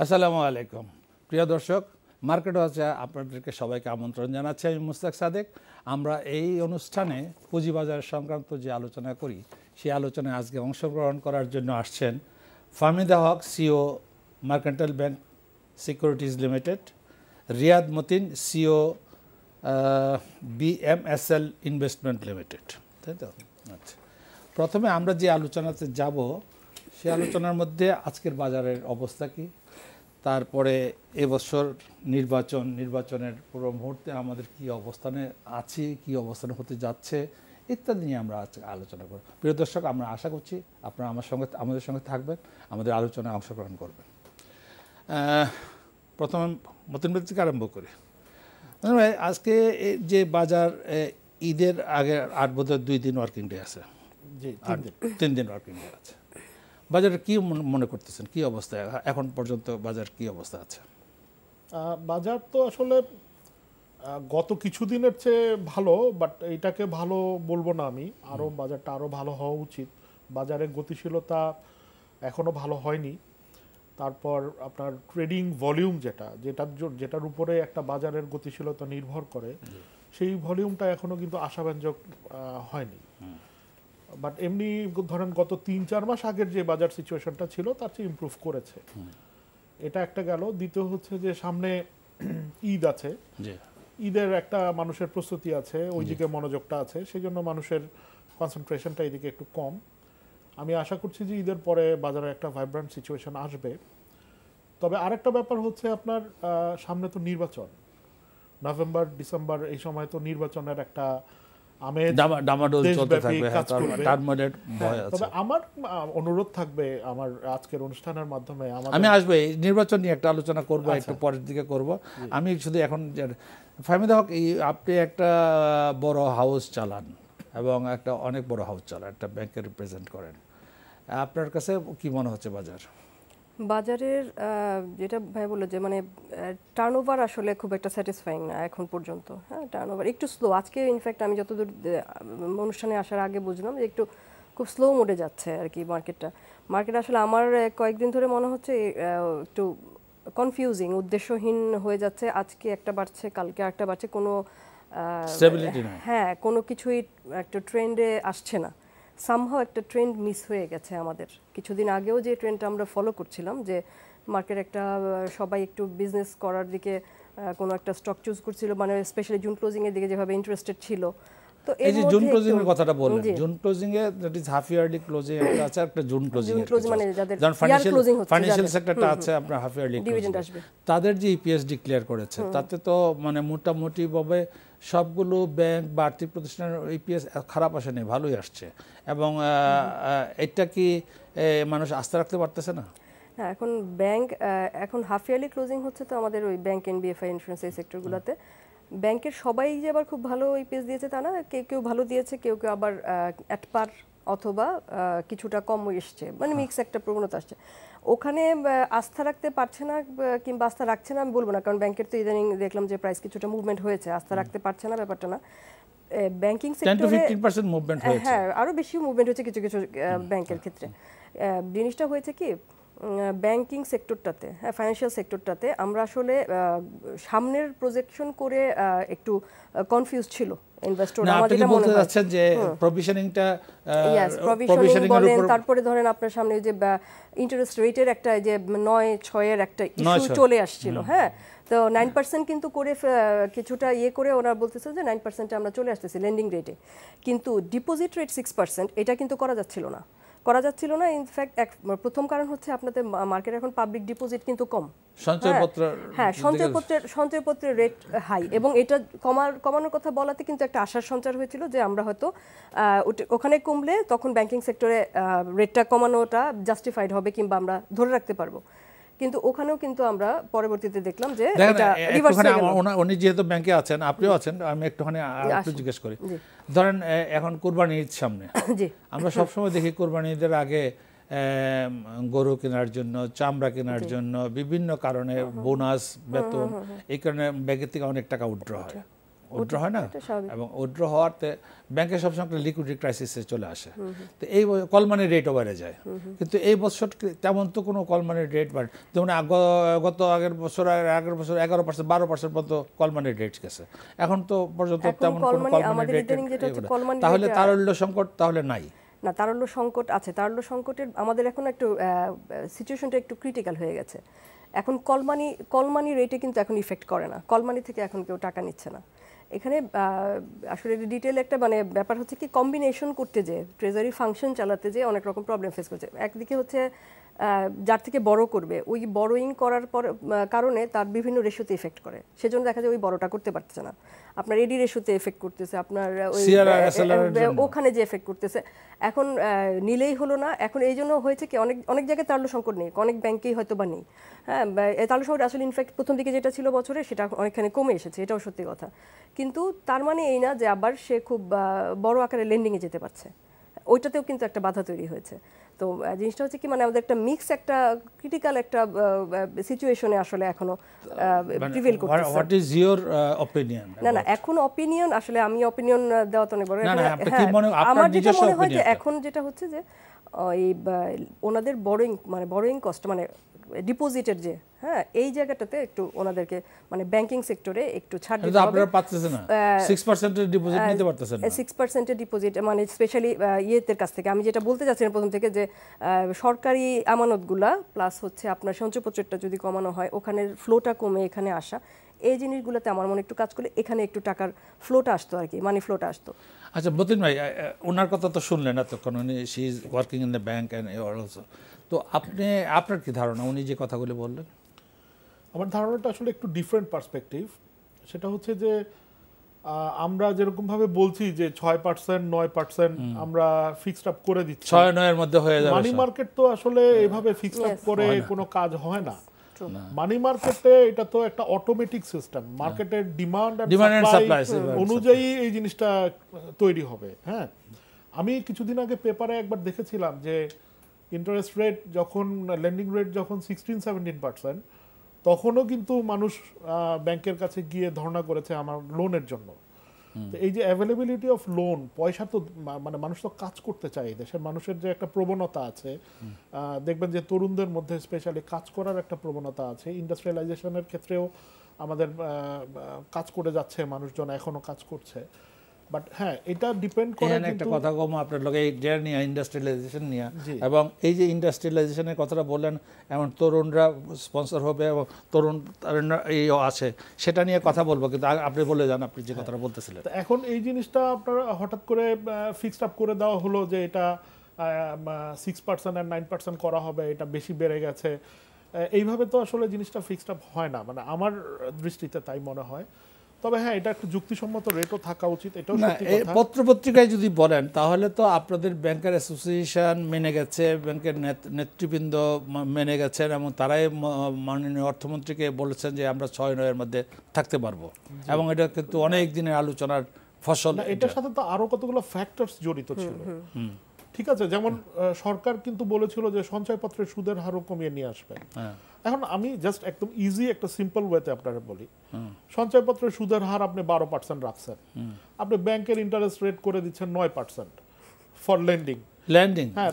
আসসালামু আলাইকুম প্রিয় দর্শক, মার্কেট ওয়াচে আপনাদেরকে সবাইকে আমন্ত্রণ জানাচ্ছি। আমি মুস্তাক সাদেক। আমরা এই অনুষ্ঠানে পুঁজিবাজার সংক্রান্ত যে আলোচনা করি সেই আলোচনায় আজকে অংশগ্রহণ করার জন্য আসছেন Fahmida Haque, CEO Mercantile Bank Securities Limited, Riyad Motin, CEO BMSL investment limited, তাই তো? আচ্ছা, প্রথমে আমরা যে আলোচনাতে যাব সেই আলোচনার মধ্যে আজকের বাজারের অবস্থা কি, তারপরে এবছর নির্বাচনের পুরো মুহূর্তে আমাদের কি অবস্থানে আছি, কি অবস্থানে হতে যাচ্ছে ইত্যাদি নিয়ে আমরা আজকে আলোচনা করব। প্রিয় দর্শক, আমরা আশা করছি আপনারা আমাদের সঙ্গে থাকবেন, আমাদের আলোচনায় অংশগ্রহণ করবেন। প্রথমে মতিন ভাই থেকে আরম্ভ করি। আজকে যে বাজার ঈদের আগে বোধহয় 2 দিন ওয়ার্কিং ডে আছে, 3 দিন ওয়ার্কিং ডে আছে। বাজারে কি মনে করতেছেন, কি অবস্থা এখন পর্যন্ত বাজার কি অবস্থা আছে? বাজার তো আসলে গত কিছুদিনের চেয়ে ভালো, বাট এইটাকে ভালো বলবো না আমি। বাজারটা আরো ভালো হওয়া উচিত। বাজারের গতিশীলতা এখনো ভালো হয়নি। তারপর আপনার ট্রেডিং ভলিউম যেটার উপরে একটা বাজারের গতিশীলতা নির্ভর করে, সেই ভলিউমটা এখনো কিন্তু আশাব্যঞ্জক হয়নি। বাট এমনি ধরেন গত 3-4 মাস আগের যে বাজার সিচুয়েশনটা ছিল তার চেয়ে ইমপ্রুভ করেছে, এটা একটা গেল। দ্বিতীয় হচ্ছে যে সামনে ঈদ আছে, ঈদের একটা মানুষের প্রস্তুতি আছে, ওই দিকে মনোযোগটা আছে, সেই জন্য মানুষের কনসেন্ট্রেশনটা এদিকে একটু কম। আমি আশা করছি যে ঈদের পরে বাজারে একটা ভাইব্রেন্ট সিচুয়েশন আসবে। তবে আরেকটা ব্যাপার হচ্ছে আপনার সামনে তো নির্বাচন, নভেম্বর ডিসেম্বর, এই সময় তো নির্বাচনের একটা তবে আমার অনুরোধ থাকবে, আমার আজকের অনুষ্ঠানের মাধ্যমে আমি আসবো নির্বাচন নিয়ে একটা আলোচনা করব, একটু পরের দিকে করব। আমি শুধু এখন ফাহমিদা হক, আপনি একটা বড় হাউস চালান এবং একটা অনেক বড় হাউস চালান, একটা ব্যাংকে রিপ্রেজেন্ট করেন, আপনার কাছে কি মনে হচ্ছে বাজারের যেটা ভাই বললো যে মানে টার্নওভার আসলে খুব একটা স্যাটিসফাইং না এখন পর্যন্ত। হ্যাঁ, টার্নওভার একটু স্লো। আজকে ইনফ্যাক্ট আমি যতদূর অনুষ্ঠানে আসার আগে বুঝলাম যে একটু খুব স্লো মোডে যাচ্ছে আর কি মার্কেট আসলে আমার কয়েকদিন ধরে মনে হচ্ছে একটু কনফিউজিং, উদ্দেশ্যহীন হয়ে যাচ্ছে। আজকে একটা বাড়ছে, কালকে একটা বাড়ছে, কোনো কোনো কিছুই একটা ট্রেন্ডে আসছে না। সামহাও একটা ট্রেন্ড মিস হয়ে গেছে আমাদের। কিছুদিন আগেও যে ট্রেন্ডটা আমরা ফলো করছিলাম, যে মার্কেট একটা সবাই একটু বিজনেস করার দিকে কোনো একটা স্টক চুজ করছিল, মানে স্পেশালি জুন ক্লোজিং এর দিকে যেভাবে ইন্টারেস্টেড ছিল। তো এই যে জুন ক্লোজিং এর কথাটা বললেন, June closing A that is half yearly closing একটা আছে, একটা জুন ক্লোজিং মানে যাদের ফাইন্যান্সিয়াল সেক্টরটা আছে আপনার হাফ ইয়ারলি ডিভিডেন্ড আসবে, তাদের যে ইপিএস ডিক্লেয়ার করেছে তাতে তো মানে মোটামুটি ভাবে সবগুলো ব্যাংক বা আর্থিক প্রতিষ্ঠানের ইপিএস খারাপ আসেনি, ভালোই আসছে। এবং এটা কি মানুষ আস্থা রাখতে পারতেছে না? হ্যাঁ, এখন ব্যাংক এখন হাফ ইয়ারলি ক্লোজিং হচ্ছে তো আমাদের ওই ব্যাংক, এনবিএফআই, ইন্স্যুরেন্স, এই সেক্টরগুলোতে। ব্যাংকের সবাই যে আবার খুব ভালো ইপিএস দিয়েছে তা না, কেউ ভালো দিয়েছে, কেউ আবার অ্যাট পার অথবা কিছুটা কম এসছে, মানে মিক্স একটা প্রবণতা আসছে। ওখানে আস্থা রাখতে পারছে না কিংবা আস্থা রাখছে না আমি বলবো না, কারণ ব্যাংকের তো ইদানিং দেখলাম যে প্রাইস কিছুটা মুভমেন্ট হয়েছে। আস্থা রাখতে পারছে না ব্যাপারটা না, ব্যাংকিং সেক্টরে 10-15% মুভমেন্ট হয়েছে। হ্যাঁ, আরো বেশি মুভমেন্ট হয়েছে কিছু ব্যাংকের ক্ষেত্রে। জিনিসটা হয়েছে কি, ব্যাংকিং সেক্টরটাতে, হ্যাঁ, ফাইন্যান্সিয়াল সেক্টরটাতে আমরা আসলে সামনের প্রজেকশন করে একটু কনফিউজ ছিল ইনভেস্টর। আমাদের যেটা মনে হচ্ছে যে প্রভিশনিংটা বলেন, তারপরে ধরেন আপনার সামনে যে ইন্টারেস্ট রেটের একটা যে 9.6 এর একটা ইস্যু চলে আসছিল। হ্যাঁ, তো 9% কিন্তু করে কিছুটা করে ওরা বলতেছে যে 9% আমরা চলে আসতেছি লেন্ডিং রেটে, কিন্তু ডিপোজিট রেট 6%, এটা কিন্তু করা যাচ্ছিল না। ইনফ্যাক্ট প্রথম কারণ হচ্ছে আপনাদের মার্কেটে এখন পাবলিক ডিপোজিট কিন্তু কম, সঞ্চয়পত্রের রেট হাই, এবং এটা কমানোর কথা বলাতে কিন্তু একটা আশার সঞ্চার হয়েছিল যে আমরা হয়তো ওখানে কমলে তখন ব্যাংকিং সেক্টরে রেটটা কমানোটা জাস্টিফাইড হবে কিংবা আমরা ধরে রাখতে পারবো। কিন্তু ওখানেও কিন্তু আমরা পরবর্তীতে দেখলাম যে এটা রিভার্স হয়ে গেল। উনি যেহেতু ব্যাংকে আছেন, আপনিও আছেন, আমি একটুখানি একটু জিজ্ঞেস করি। ধরেন এখন কুরবানি ঈদ সামনে, আমরা সবসময় দেখি কুরবানি ঈদের আগে গরু কেনার জন্য, চামড়া কেনার জন্য, বিভিন্ন কারণে বোনাস, বেতন, এই কারণে ব্যাংকের থেকে অনেক টাকা উইথড্র হয়। উইথড্র হয় না, এটা স্বাভাবিক। এবং উইথড্র হওয়াতে ব্যাংকের সবসময় একটা লিকুইডিটি ক্রাইসিসে চলে আসে। তো এই কল মানি রেটও বেড়ে যায়। কিন্তু এই বছর তেমন তো কোনো কল মানি রেট বাড়ে, যেমন গত আগের বছর 11%, 12% পর্যন্ত কল মানি রেট গেছে। এখন তো পর্যন্ত এখন তেমন কোনো কল মানি আমাদের রেট, ইদানিং যেটা হচ্ছে কল মানি তাহলে তারল্য সংকট তাহলে নাই না। তারল্য সংকট আছে, তারল্য সংকটের আমাদের এখন একটু সিচুয়েশনটা একটু ক্রিটিক্যাল হয়ে গেছে। এখন কলমানি রেটে কিন্তু এখন ইফেক্ট করে না, কলমানি থেকে এখন কেউ টাকা নিচ্ছে না। এখানে আসলে ডিটেল একটা মানে ব্যাপার হচ্ছে কি, কম্বিনেশন করতে যে ট্রেজারি ফাংশন চালাতে যে অনেক রকম প্রবলেম ফেস করছে। একদিকে হচ্ছে যার থেকে বড় করবে, ওই বড়োইং করার পর কারণে তার বিভিন্ন রেশোতে এফেক্ট করে, সেজন্য দেখা যায় ওই বড়টা করতে পারছে না। আপনার এডি রেশোতে এফেক্ট করতেছে, আপনার ওখানে যে এফেক্ট করতেছে। এখন নিলেই হলো না, এখন এই জন্য হয়েছে কি অনেক জায়গায় তারল্য সংকট নেই, অনেক ব্যাংকেই হয়তো বা নেই। হ্যাঁ, তারল্য সংকট আসলে ইনফ্যাক্ট প্রথম দিকে যেটা ছিল বছরে সেটা অনেকখানি কমে এসেছে, এটাও সত্যি কথা। কিন্তু তার মানে এই না যে আবার সে খুব বড় আকারে লেন্ডিংয়ে যেতে পারছে, ওইটাতেও কিন্তু একটা বাধা তৈরি হয়েছে। তো জিনিসটা হচ্ছে কি, মানে আমাদের একটা মিক্স, একটা ক্রিটিক্যাল একটা সিচুয়েশনে আসলে এখনো প্রিভেল করতেছে। What is your opinion? না, এখন অপিনিয়ন আসলে আমি অপিনিয়ন দেওয়া তো অনেক বড়। আমার যেটা মনে হয় যে এখন যেটা হচ্ছে যে এই ওনাদের বড়োইং কস্ট মানে ডিপোজিটের যে, হ্যাঁ, এই জায়গাটাতে একটু ওনাদেরকে মানে ব্যাংকিং সেক্টরে একটু ছাড় দিতে হবে। আপনারা পাচ্ছেন না 6% এর ডিপোজিট নিতে পারতেছেন না। 6% এর ডিপোজিট মানে স্পেশালি ইয়েদের কাছ থেকে আমি যেটা বলতে চাচ্ছিলাম প্রথম থেকে, যে সরকারি আমানতগুলা প্লাস হচ্ছে আপনার সঞ্চয়পত্রটা যদি কমানো হয়, ওখানে ফ্লোটা কমে এখানে আসা, এই জিনিসগুলোতে আমার মনে একটু কাজ করলে এখানে একটু টাকার ফ্লোটা আসতো আর কি, মানি ফ্লোটা আসতো। আচ্ছা মতিন ভাই, ওনার কথা তো শুনলেন এতক্ষণ, উনি she is working in the bank and also. তো আপনার কি ধারণা উনি যে কথাগুলো বললেন? আমার ধারণাটা আসলে একটু ডিফারেন্ট পার্সপেক্টিভ। সেটা হচ্ছে যে আমরা যেরকমভাবে বলছি যে 6%, 9% আমরা ফিক্সড আপ করে দিচ্ছি, 6-9 এর মধ্যে হয়ে যাবে। মানি মার্কেট তো আসলে এভাবে ফিক্সড আপ করে কোনো কাজ হয় না। মানি মার্কেটে এটা তো একটা অটোমেটিক সিস্টেম, মার্কেটের ডিমান্ড এন্ড সাপ্লাই অনুযায়ী এই জিনিসটা তৈরি হবে। হ্যাঁ, আমি কিছুদিন আগে পেপারে একবার দেখেছিলাম যে ইন্টারেস্ট রেট যখন, লেন্ডিং রেট যখন 16-17%, তখনও কিন্তু মানুষ ব্যাংকের কাছে গিয়ে ধর্ণা করেছে আমার লোনের জন্য। তো এই যে অ্যাভেলেবিলিটি অফ লোন, পয়সা তো মানে মানুষ তো কাজ করতে চায়, দেশের মানুষের যে একটা প্রবণতা আছে, দেখবেন যে তরুণদের মধ্যে স্পেশালি কাজ করার একটা প্রবণতা আছে। ইন্ডাস্ট্রিয়ালাইজেশনের ক্ষেত্রেও আমাদের কাজ করে যাচ্ছে, মানুষজন এখনো কাজ করছে। বাট হ্যাঁ, এটা ডিপেন্ড করে একটা কথা কম আপনার লগে এই নিয়ে ইন্ডাস্ট্রিয়ালাইজেশন নিয়ে, এবং এই যে ইন্ডাস্ট্রিয়ালাইজেশনের কথাটা বললেন, এমন তরুণরা স্পন্সর হবে এবং তরুণ এই আছে, সেটা নিয়ে কথা বলবো, কিন্তু আপনি বলে যান আপনি যে কথাটা বলতেছিলেন। এখন এই জিনিসটা আপনার হঠাৎ করে ফিক্সড আপ করে দেওয়া হলো যে এটা 6% আর 9% করা হবে, এটা বেশি বেড়ে গেছে, এইভাবে তো আসলে জিনিসটা ফিক্সড আপ হয় না, মানে আমার দৃষ্টিতে তাই মনে হয়। তবে হ্যাঁ, এটা একটু যুক্তিসম্মত রেটও থাকা উচিত, এটাও সত্যি কথা। পত্রপত্রিকায় যদি বলেন তাহলে তো আপনাদের ব্যাংকের অ্যাসোসিয়েশন মেনে গেছে, ব্যাংকের নেতৃবৃন্দ মেনে গেছেন, এবং তারাই মাননীয় অর্থমন্ত্রীকে বলেছেন যে আমরা 6-9 এর মধ্যে থাকতে পারবো, এবং এটা কিন্তু অনেক দিনের আলোচনার ফসল। এটার সাথে তো আরো কতগুলো ফ্যাক্টরস জড়িত ছিল। ঠিক আছে, যেমন সরকার কিন্তু বলেছিল যে সঞ্চয়পত্রের সুদের হারও কমিয়ে নিয়ে আসবে। এখন আমি জাস্ট একদম ইজি একটা সিম্পল ওয়েতে আপনারা বলি, সঞ্চয়পত্রের সুদের হার আপনি 12% রাখছেন, আপনি ব্যাংকের ইন্টারেস্ট রেট করে দিচ্ছেন 9% ফর লেন্ডিং। হ্যাঁ,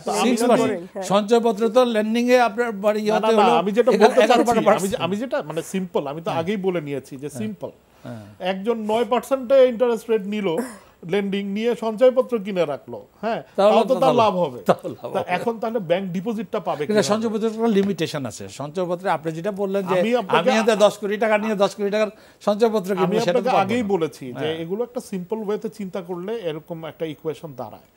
সঞ্চয়পত্র তো লেন্ডিং এ আপনার বাড়ি হতে হলো। আমি যেটা বলতে চাচ্ছি, আমি যেটা মানে সিম্পল, আমি তো আগেই বলে নিয়েছি যে সিম্পল, একজন 9% ইন্টারেস্ট রেট নিল, লেন্ডিং নিয়ে সঞ্চয়পত্র কিনে রাখলো, হ্যাঁ, তাহলে তো তার লাভ হবে। এখন তাহলে ব্যাংক ডিপোজিটটা পাবে কিনা? সঞ্চয়পত্রের একটা লিমিটেশন আছে। সঞ্চয়পত্রে আপনি যেটা বললেন যে আমি 10 কোটি টাকা নিয়ে 10 কোটি টাকার সঞ্চয়পত্র কিনবো, আমি আপনাকে আগেই বলেছি যে এগুলো একটা সিম্পল ওয়েতে চিন্তা করলে এরকম একটা ইকুয়েশন দাঁড়ায়।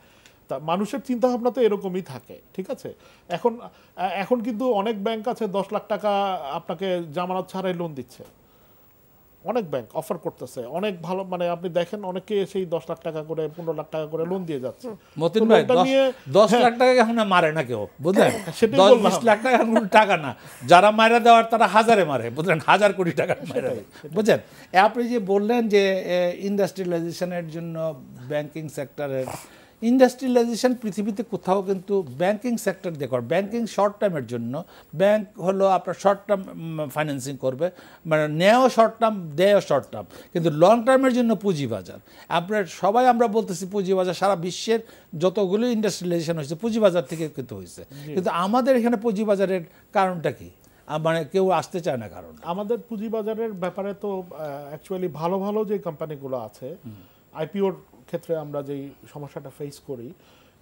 তা মানুষের চিন্তা ভাবনা তো এরকমই থাকে, ঠিক আছে। এখন কিন্তু অনেক ব্যাংক আছে 10 লাখ টাকা আপনাকে জামানত ছাড়াই লোন দিচ্ছে, অনেক ব্যাংক অফার করতেছে, অনেক ভালো, মানে আপনি দেখেন অনেকে সেই 10 লাখ টাকা করে 15 লাখ টাকা করে লোন দিয়ে যাচ্ছে। মতিন ভাই 10 লাখ টাকা এখন মারে না কেউ, বুঝলেন, 10-20 লাখ টাকা এখন টাকা না, যারা মারা দেওয়ার তারা হাজারে মারে, বুঝলেন, 1000 কোটি টাকা মারে, বুঝলেন। আপনি যে বললেন যে ইন্ডাস্ট্রিয়ালাইজেশনের জন্য ব্যাংকিং সেক্টরের ইন্ডাস্ট্রিয়ালাইজেশন পৃথিবীতে কোথাও কিন্তু ব্যাংকিং সেক্টর দিয়ে করে। ব্যাংকিং শর্ট টার্মের জন্য, ব্যাংক হলো আপনার শর্ট টার্ম ফাইন্যান্সিং করবে, মানে নেও শর্ট টার্ম, দেও শর্ট টার্ম, কিন্তু লং টার্মের জন্য পুঁজিবাজার। আপনার সবাই আমরা বলতেছি পুঁজিবাজার, সারা বিশ্বের যতগুলো ইন্ডাস্ট্রিয়ালাইজেশন হয়েছে পুঁজিবাজার থেকে কিন্তু হয়েছে, কিন্তু আমাদের এখানে পুঁজিবাজারের কারণটা কি? মানে কেউ আসতে চায় না। কারণ আমাদের পুঁজিবাজারের ব্যাপারে তো অ্যাকচুয়ালি ভালো ভালো যে কোম্পানিগুলো আছে, আইপিওর ক্ষেত্রে আমরা যেই সমস্যাটা ফেস করি,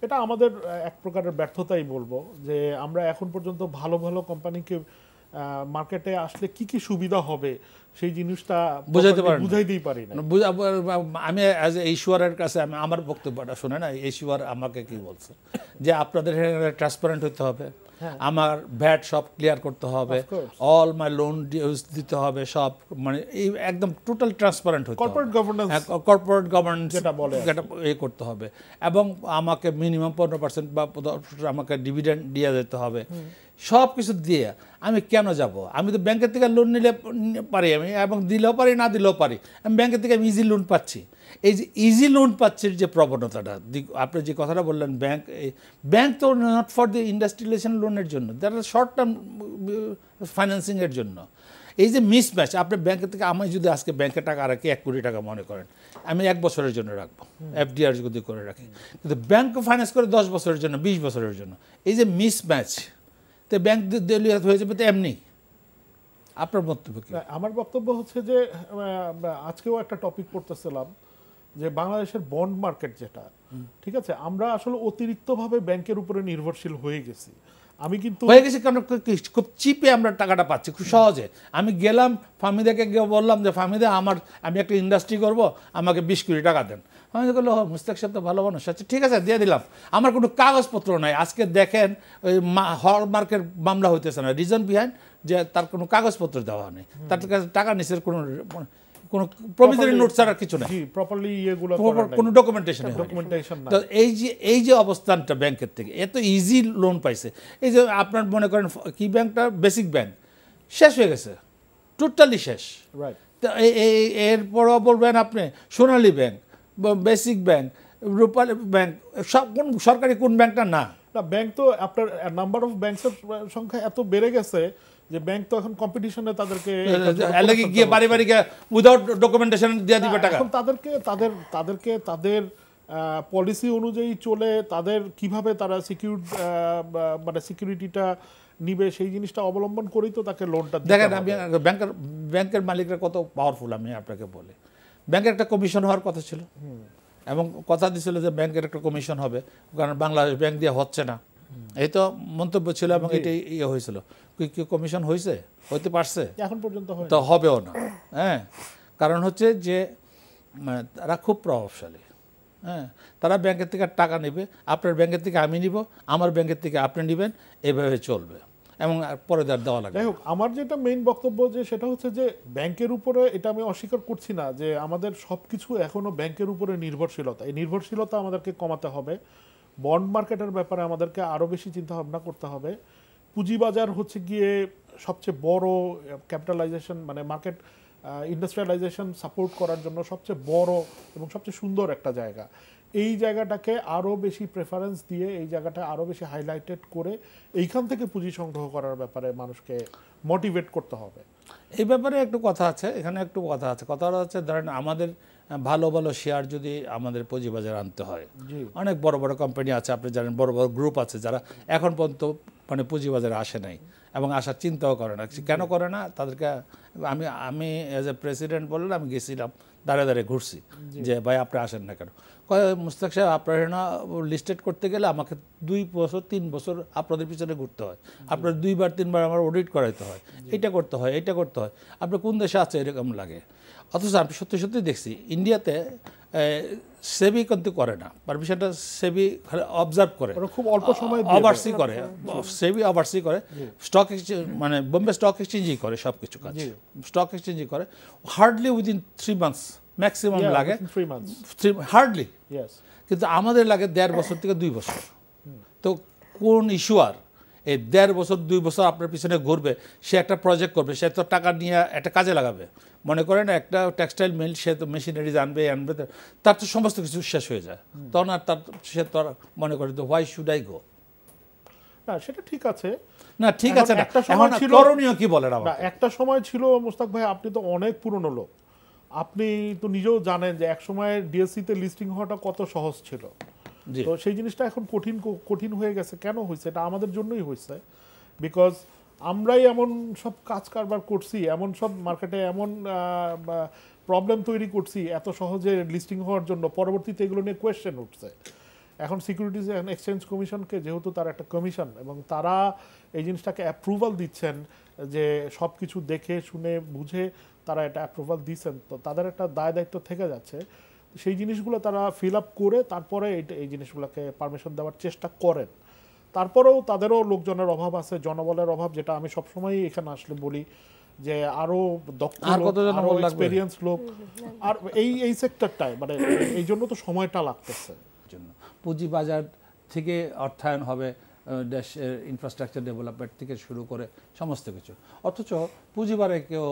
এটা আমাদের এক প্রকারের ব্যর্থতাই বলবো, যে আমরা এখন পর্যন্ত ভালো ভালো কোম্পানিকে মার্কেটে আসলে কি কি সুবিধা হবে সেই জিনিসটা বুঝাইতেই পারি না। আমি অ্যাজ এ ইস্যুয়ারের কাছে আমার বক্তব্যটা শুনে না, ইস্যুয়ার আমাকে কি বলছে যে আপনাদের ট্রান্সপারেন্ট হতে হবে, আমার ভ্যাট সব ক্লিয়ার করতে হবে, অল মাই লোন ডিউজ দিতে হবে, সব মানে এই একদম টোটাল ট্রান্সপারেন্ট হতে হবে, কর্পোরেট গভর্নেন্স যেটা বলে এই করতে হবে, এবং আমাকে মিনিমাম 15% বা আমাকে ডিভিডেন্ড দিয়ে যেতে হবে। সব কিছু দিয়ে আমি কেন যাব? আমি তো ব্যাংকের থেকে লোন নিলে পারি আমি, এবং দিলেও পারি, না দিলেও পারি। আমি ব্যাংকের থেকে আমি ইজি লোন পাচ্ছি। এই যে ইজি লোন পাচ্ছি যে প্রবণতাটা, আপনি যে কথাটা বললেন, ব্যাংক তো নট ফর দি ইন্ডাস্ট্রিয়ালাইজেশন লোনের জন্য, দ্যাট আর শর্ট টার্ম ফাইন্যান্সিংয়ের জন্য। এই যে মিসম্যাচ, আপনি ব্যাংকের থেকে, আমি যদি আজকে ব্যাংকে টাকা রাখি 1 কোটি টাকা মনে করেন, আমি 1 বছরের জন্য রাখবো, এফডিআর যদি করে রাখি, কিন্তু ব্যাংক ফাইন্যান্স করে 10 বছরের জন্য, 20 বছরের জন্য। এই যে মিসম্যাচ, তো ব্যাংক দেউলিয়াত হয়ে যাবে তো এমনি। আপনার বক্তব্য কি? আমার বক্তব্য হচ্ছে যে আজকেও একটা টপিক পড়তেছিলাম যে বাংলাদেশের বন্ড মার্কেট যেটা, ঠিক আছে, আমরা আসলে অতিরিক্তভাবে ব্যাংকের উপরে নির্ভরশীল হয়ে গেছি। আমি কিন্তু হয়ে গেছি কারণ খুব চিপে আমরা টাকাটা পাচ্ছি, খুব সহজে। আমি গেলাম ফাহমিদাকে গিয়ে বললাম যে ফাহমিদা, আমি একটা ইন্ডাস্ট্রি করব, আমাকে 20 কোটি টাকা দেন। আমি বললো, মুস্তাক সাহেব তো ভালো মানুষ, আচ্ছা ঠিক আছে দিয়ে দিলাম। আমার কোনো কাগজপত্র নাই। আজকে দেখেন ওই হলমার্কের মামলা হইতেছে না, রিজন বিহাইন্ড যে তার কোনো কাগজপত্র দেওয়া নেই, তার কাছে টাকা নিচের কোনো প্রভিজনারি নোট ছাড়া কিছু নেই, প্রপারলি কোনো ডকুমেন্টেশন। তো এই যে অবস্থানটা ব্যাংকের থেকে এত ইজি লোন পাইছে, এই যে আপনার মনে করেন কি ব্যাংকটা, বেসিক ব্যাংক শেষ হয়ে গেছে, টোটালি শেষ। তো এরপরও বলবেন আপনি সোনালী ব্যাংক, বেসিক ব্যাংক, রূপালী ব্যাংক, সব কোন সরকারি কোন ব্যাংকটা না? ব্যাংক তো আপনার নাম্বার অফ ব্যাংকের সংখ্যা এত বেড়ে গেছে যে ব্যাংক তো এখন কম্পিটিশনে তাদেরকে গিয়ে বাড়ি বাড়ি গিয়ে উইদাউট ডকুমেন্টেশন দিয়ে দিবে টাকা। এখন তাদেরকে তাদের পলিসি অনুযায়ী চলে, তাদের কিভাবে তারা মানে সিকিউরিটিটা নিবে সেই জিনিসটা অবলম্বন করেই তো তাকে লোনটা দেখেন। আমি ব্যাংকের মালিকরা কত পাওয়ারফুল আমি আপনাকে বলি। ব্যাংকের একটা কমিশন হওয়ার কথা ছিল, এবং কথা দিছিল যে ব্যাংকের একটা কমিশন হবে, কারণ বাংলাদেশ ব্যাংক দিয়ে হচ্ছে না, এই তো মন্তব্য ছিল, এবং এটাই ইয়ে হয়েছিল। কি কমিশন হয়েছে? হইতে পারছে? এখন পর্যন্ত তো হবেও না। হ্যাঁ, কারণ হচ্ছে যে তারা খুব প্রভাবশালী। হ্যাঁ, তারা ব্যাংকের থেকে টাকা নেবে, আপনার ব্যাংকের থেকে আমি নিব, আমার ব্যাংকের থেকে আপনি নেবেন, এভাবে চলবে, এবং পরে দেওয়া লাগবে। যাই হোক, আমার যেটা মেইন বক্তব্য যে সেটা হচ্ছে যে ব্যাংকের উপরে, এটা আমি অস্বীকার করছি না যে আমাদের সবকিছু এখনো ব্যাংকের উপরে নির্ভরশীলতা, এই নির্ভরশীলতা আমাদেরকে কমাতে হবে। বন্ড মার্কেটের ব্যাপারে আমাদেরকে আরো বেশি চিন্তা ভাবনা করতে হবে। পুঁজিবাজার হচ্ছে গিয়ে সবচেয়ে বড় ক্যাপিটালাইজেশন, মানে মার্কেট ইন্ডাস্ট্রিয়ালাইজেশন সাপোর্ট করার জন্য সবচেয়ে বড় এবং সবচেয়ে সুন্দর একটা জায়গা। এই জায়গাটাকে আরও বেশি প্রেফারেন্স দিয়ে, এই জায়গাটা আরও বেশি হাইলাইটেড করে এইখান থেকে পুঁজি সংগ্রহ করার ব্যাপারে মানুষকে মোটিভেট করতে হবে। এই ব্যাপারে একটু কথা আছে, এখানে একটু কথা আছে। কথাটা হচ্ছে, ধরেন আমাদের ভালো ভালো শেয়ার যদি আমাদের পুঁজিবাজারে আনতে হয়, অনেক বড় বড় কোম্পানি আছে, আপনি জানেন, বড় বড় গ্রুপ আছে যারা এখন পর্যন্ত মানে পুঁজিবাজারে আসে নাই এবং আসার চিন্তাও করে না। কেন করে না? তাদেরকে আমি অ্যাজ এ প্রেসিডেন্ট বললেন, আমি গেছিলাম, দাঁড়িয়ে দাঁড়িয়ে ঘুরছি যে ভাই আপনি আসেন না কেন? মুস্তাক সাহেব, আপনার না লিস্টেড করতে গেলে আমাকে 2 বছর 3 বছর আপনাদের পিছনে ঘুরতে হয়, আপনার 2-3 বার আমার অডিট করাইতে হয়, এটা করতে হয়, এটা করতে হয়। আপনি কোন দেশে আছে এরকম লাগে। অথচ আমি সত্যি সত্যি দেখছি ইন্ডিয়াতে সেবি কিন্তু করে না, পারমিশনটা সেবি অবজার্ভ করে, খুব অল্প সময় ওভারসি করে, সেবি ওভারসি করে, স্টক এক্সচেঞ্জ মানে বোম্বে স্টক এক্সচেঞ্জই করে সব কিছু কাজ, স্টক এক্সচেঞ্জই করে। হার্ডলি উইদিন 3 মান্থস ম্যাক্সিমাম লাগে, হার্ডলি। কিন্তু আমাদের লাগে 1.5 বছর থেকে 2 বছর। তো কোন ইস্যুয়ার এই 1.5 বছর 2 বছর আপনার পিছনে ঘুরবে, সে একটা প্রজেক্ট করবে, সে তো টাকা নিয়ে একটা কাজে লাগাবে। মনে করেন একটা টেক্সটাইল মিল, সে তো মেশিনারিজ আনবে, তার তো সমস্ত কিছু শেষ হয়ে যায়, তখন আর সে তো মনে করে তো হোয়াই শুড আই গো। না সেটা ঠিক আছে, না ঠিক আছে না, একটা সময় ছিল করণীয় কি বলেন না, একটা সময় ছিল মোস্তাক ভাই, আপনি তো অনেক পুরনো লোক, আপনি তো নিজেও জানেন যে এক সময় ডিএসসি তে লিস্টিং হওয়াটা কত সহজ ছিল। তো সেই জিনিসটা এখন কঠিন হয়ে গেছে। কেন হয়েছে? এটা আমাদের জন্যই হয়েছে, বিকজ আমরাই এমন সব কাজ কারবার করছি, এমন সব মার্কেটে এমন প্রবলেম তৈরি করছি এত সহজে লিস্টিং হওয়ার জন্য, পরবর্তীতে এগুলো নিয়ে কোয়েশ্চেন উঠছে। এখন সিকিউরিটিজ অ্যান্ড এক্সচেঞ্জ কমিশনকে যেহেতু তার একটা কমিশন এবং তারা এই জিনিসটাকে অ্যাপ্রুভাল দিচ্ছেন, যে সব কিছু দেখে শুনে বুঝে তারা এটা অ্যাপ্রুভাল দিচ্ছেন, তো তাদের একটা দায় দায়িত্ব থেকে যাচ্ছে। সেই জিনিসগুলো তারা ফিল আপ করে তারপরে এই জিনিসগুলোকে পারমিশন দেওয়ার চেষ্টা করেন। তারপরেও তাদেরও লোকজনের অভাব আছে, জনবলের অভাব, যেটা আমি সবসময়ই এখানে আসলে বলি যে আরো দক্ষ, আরো এক্সপেরিয়েন্স লোক, আর এই সেক্টরটায় মানে এই জন্য তো সময়টা লাগতেছে। পুঁজিবাজার থেকে অর্থায়ন হবে, দেশের ইনফ্রাস্ট্রাকচার ডেভেলপমেন্ট থেকে শুরু করে সমস্ত কিছু, অথচ পুঁজিবারে কেউ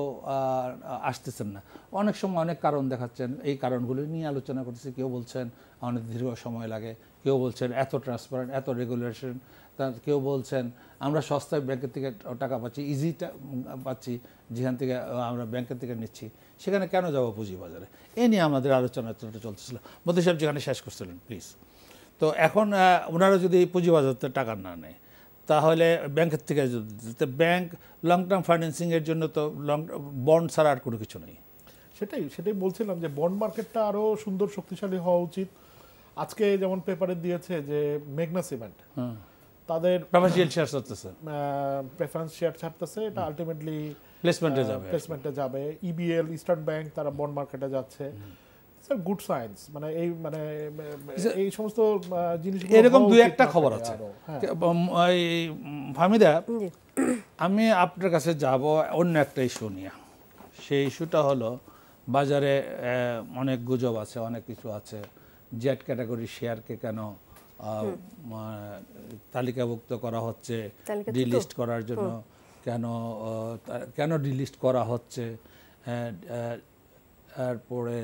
আসতেছেন না। অনেক সময় অনেক কারণ দেখাচ্ছেন, এই কারণগুলো নিয়ে আলোচনা করতেছে। কেউ বলছেন অনেক দীর্ঘ সময় লাগে, কেউ বলছেন এত ট্রান্সপারেন্ট, এত রেগুলেশন, কেউ বলছেন আমরা সস্তায় ব্যাংকের থেকে টাকা পাচ্ছি, ইজিটা পাচ্ছি, যেখান থেকে আমরা ব্যাংকের থেকে নিচ্ছি, সেখানে কেন যাবো পুঁজিবাজারে? এ নিয়ে আমাদের আলোচনা চলতেছিল। মোদি সাহেব যেখানে শেষ করছিলেন প্লিজ। তো এখন ওনারা যদি পুঁজিবাজারতে টাকা না নেয়, তাহলে ব্যাংকের থেকে যদি, ব্যাংক লং টার্ম ফাইন্যান্সিংয়ের জন্য তো বন্ড ছাড়া আর কোনো কিছু নেই। সেটাই বলছিলাম যে বন্ড মার্কেটটা আরো সুন্দর শক্তিশালী হওয়া উচিত। আজকে যেমন পেপারে দিয়েছে যে মেঘনা সিমেন্ট তাদের প্রেফারেন্স শেয়ার ছাড়তেছে, এটা আলটিমেটলি প্লেসমেন্টে যাবে। ইবিএল, ইস্টার্ন ব্যাংক, তারা বন্ড মার্কেটে যাচ্ছে। গুড সায়েন্স, মানে এই সমস্ত জিনিস, এরকম দুই একটা খবর আছে। ফাহমিদা, আমি আপনার কাছে যাব অন্য একটা ইস্যু নিয়ে। সেই ইস্যুটা হলো বাজারে অনেক গুজব আছে, অনেক কিছু আছে। জেড ক্যাটাগরি শেয়ারকে কেন তালিকাভুক্ত করা হচ্ছে, ডিলিস্ট করার জন্য কেন ডিলিস্ট করা হচ্ছে। তারপরে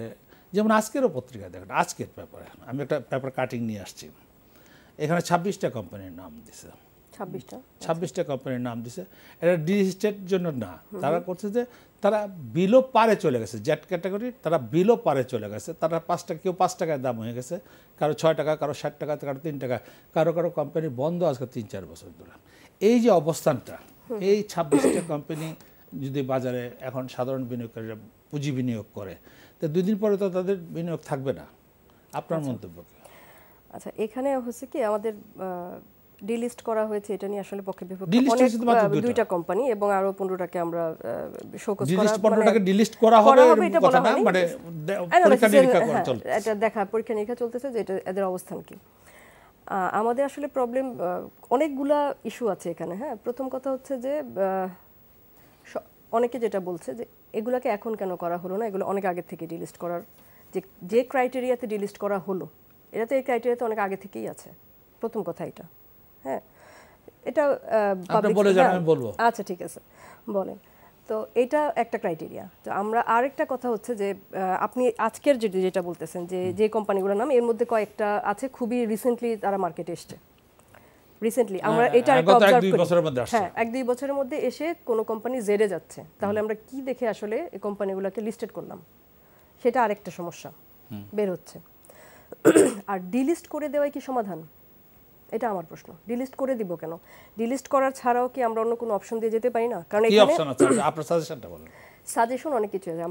যেমন আজকেরও পত্রিকা দেখেন, আজকের পেপারে আমি একটা পেপার কাটিং নিয়ে আসছি, এখানে 26টা কোম্পানির নাম দিছে। 26টা কোম্পানির নাম দিছে। এটা ডিলিস্টের জন্য না, তারা করছে যে তারা বিলো পারে চলে গেছে, জেড ক্যাটাগরি তারা বিলো পারে চলে গেছে। তারা 5 টাকা, কেউ 5 টাকায় দাম হয়ে গেছে, কারো 6 টাকা, কারো 60 টাকা, কারো 3 টাকা, কারো কোম্পানি বন্ধ আজকে 3-4 বছর ধরে। এই যে অবস্থানটা, এই 26টা কোম্পানি যদি বাজারে এখন সাধারণ বিনিয়োগকারীরা পুঁজি বিনিয়োগ করে, তো 2 দিন পরে তো তাদের বিনিয়োগ থাকবে না। আপনার মন্তব্য কি? আচ্ছা, এখানে হচ্ছে কি আমাদের ডিলিস্ট করা হয়েছে, এটা নিয়ে আসলে পক্ষে বিপক্ষে অনেক 2টা কোম্পানি এবং আরো 15টাকে আমরা শোকজ করা, 15টাকে ডিলিস্ট করা হবে এটা বলা হয়, মানে পরীক্ষা নিরীক্ষা করা চলছে, এটা দেখা পরীক্ষা নিরীক্ষা চলতেছে যে এটা এদের অবস্থান কি। আমাদের আসলে প্রবলেম অনেকগুলা ইস্যু আছে এখানে। হ্যাঁ, প্রথম কথা হচ্ছে যে অনেকে যেটা বলছে যে এগুলাকে এখন কেন করা হলো না, এগুলো অনেক আগে থেকে ডিলিস্ট করার যে ক্রাইটেরিয়াতে ডিলিস্ট করা হলো, এটা তো এই ক্রাইটেরিয়াতে অনেক আগে থেকেই আছে। প্রথম কথা এটা। হ্যাঁ, এটা বলবো। আচ্ছা ঠিক আছে, বলেন। তো এটা একটা ক্রাইটেরিয়া। তো আমরা আরেকটা কথা হচ্ছে যে আপনি আজকের যেটা বলতেছেন যে কোম্পানিগুলোর নাম, এর মধ্যে কয়েকটা আছে খুবই রিসেন্টলি তারা মার্কেটে এসছে। রিসেন্টলি আমরা এটা অবজার্ভ করি, হ্যাঁ 1-2 বছরের মধ্যে এসে কোন কোম্পানি জেডে যাচ্ছে, তাহলে আমরা কি দেখে আসলে এই কোম্পানিগুলোকে লিস্টেড করলাম, সেটা আরেকটা সমস্যা বের হচ্ছে। আর ডিলিস্ট করে দেওয়াই কি সমাধান? এটা আমার প্রশ্ন। ডিলিস্ট করে দিব কেন? ডিলিস্ট করার ছাড়াও কি আমরা অন্য কোনো অপশন দিয়ে যেতে পারি না? কারণ কি অপশন আছে? আপনার সাজেশনটা বলুন। সাজেশন অনেক কিছু আছে।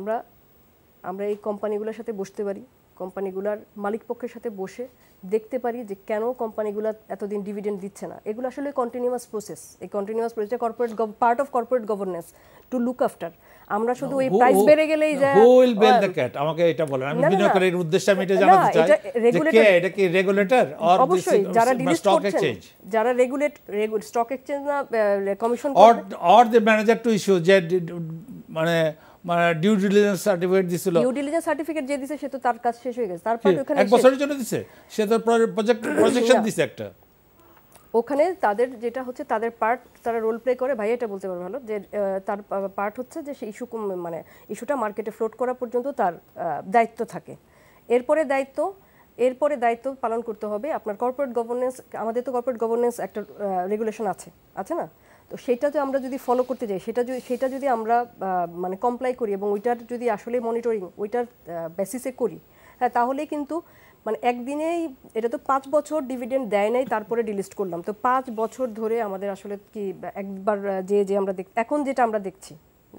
আমরা এই কোম্পানিগুলোর সাথে বসতে পারি, কোম্পানিগুলোর মালিক পক্ষের সাথে বসে দেখতে পারি যে কেন কোম্পানিগুলো এতদিন ডিভিডেন্ড দিচ্ছে না। এগুলো আসলে কন্টিনিউয়াস প্রসেস। এই কন্টিনিউয়াস প্রসেসটা part of corporate governance to look after. আমরা শুধু ওই প্রাইস বেড়ে গেলেই যে who will bell the cat, আমাকে এটা বলেন। আমি বিনিয়োগকারীর উদ্দেশ্যে আমি এটা জানতে চাই যে কে এটা কি রেগুলেটর অর অবশ্যই যারা ডিলিস্ট করছেন, যারা রেগুলেট স্টক এক্সচেঞ্জ না commission or the manager to issue যে মানে ডিউ ডিলিজেন্স সার্টিফিকেট দিছিল। ডিউ ডিলিজেন্স সার্টিফিকেট যে দিছে সে তো তার কাজ শেষ হয়ে গেছে। তারপর ওখানে 1 বছরের জন্য দিছে, সে তো প্রজেকশন দিছে একটা। ওখানে তাদের যেটা হচ্ছে তাদের পার্ট তারা রোল প্লে করে, ভাই এটা বলতে পারবে ভালো, যে তার পার্ট হচ্ছে যে সেই ইস্যু মানে ইস্যুটা মার্কেটে ফ্লোট করা পর্যন্ত তার দায়িত্ব থাকে। এরপরে দায়িত্ব পালন করতে হবে আপনার কর্পোরেট গভর্নেন্স। আমাদের তো কর্পোরেট গভর্নেন্স একটা রেগুলেশন আছে না, তো সেটা যে আমরা যদি ফলো করতে যাই, সেটা যদি আমরা মানে কমপ্লাই করি এবং ওইটার যদি আসলে মনিটরিং ওইটার বেসিসে করি, হ্যাঁ, তাহলে কিন্তু মানে একদিনেই, এটা তো 5 বছর ডিভিডেন্ড দেয় নাই তারপরে ডিলিস্ট করলাম, তো 5 বছর ধরে আমাদের আসলে কি একবার যে আমরা এখন যেটা আমরা দেখছি